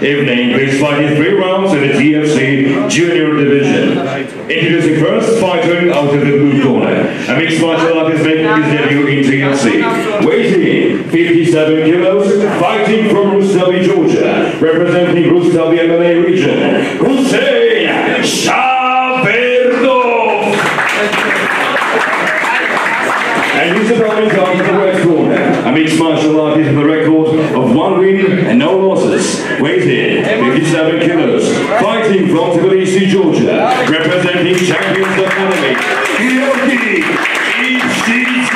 evening, placed fighting 3 rounds in the TFC Junior Division. Introducing first, fighting out of the blue corner. A mixed martial artist making his debut in TFC. Weighing 57 kilos, fighting from Rustavi, Georgia, representing Rustavi MMA region, Hussein Shaverdov. And his opponent out of the red corner. A mixed martial artist with a record of 1 win and no losses. Weighing 57 kilos, fighting from Tbilisi, Georgia, representing Champions Academy, Georgi Ishidze.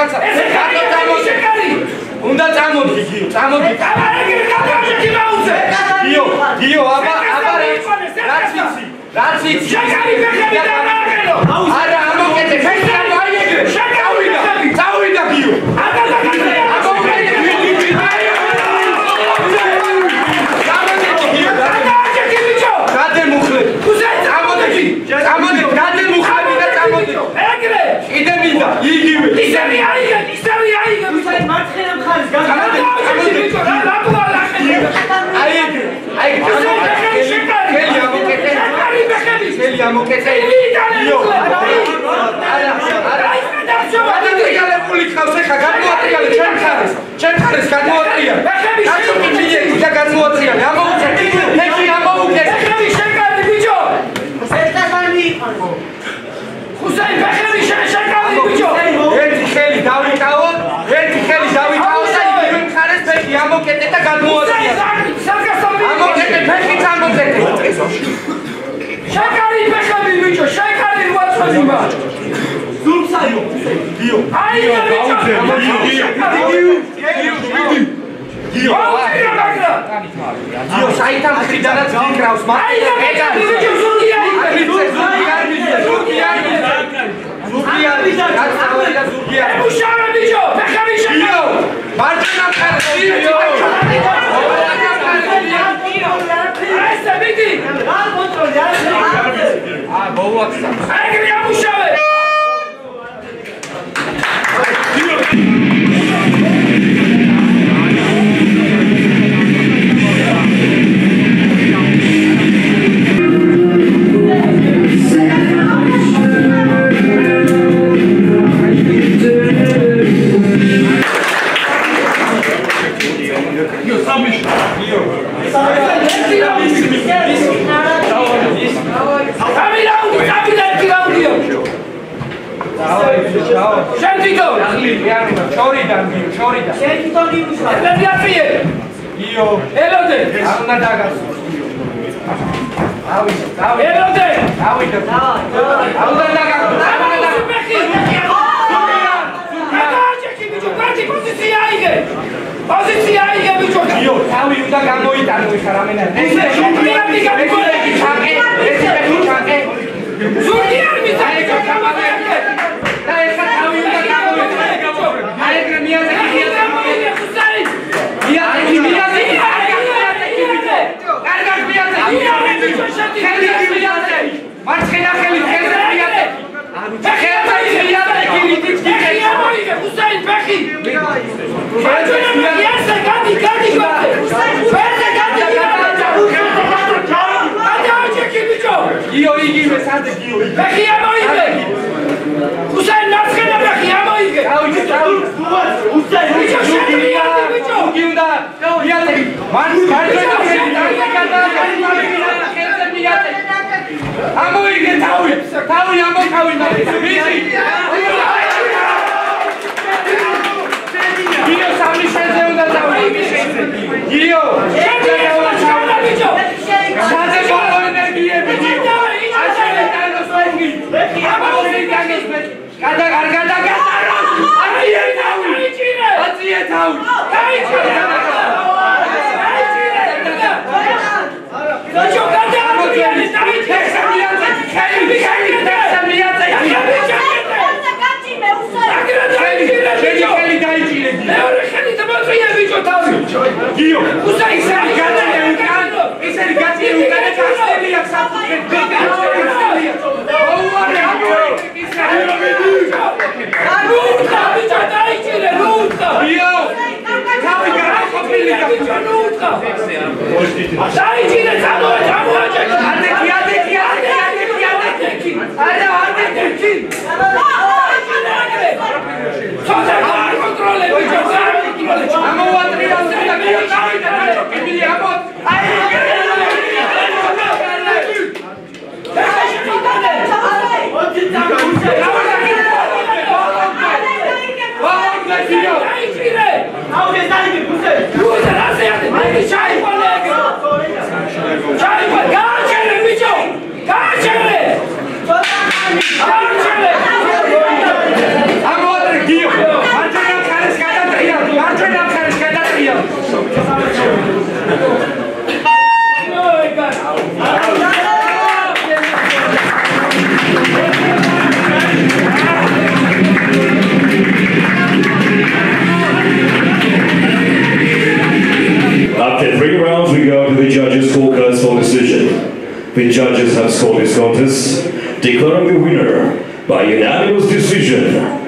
კაცო. უნდა წამოდი გიო, წამოდი. გიო, აბა რაც ვიცი. შეკარი ფეხები და მარგელო. არა, ამოკეთე, ფეხი ამოიგე. წავიდა გიო. შეკარი ფეხები ბიჭო, შეკარი უაცხვადება. ზურგსაიო. გიო. აია ბიჭო. გიო. გიო, საითან ხიდანაც გიკრავს, მაგრამ ეგა ბიჭო ზურგია ზურგია. უშავე ბიჭო, ფეხები შეკარო. მარჯვენა ფეხი. I'm judges' scorecards for decision. The judges have scored this contest, declaring the winner by unanimous decision.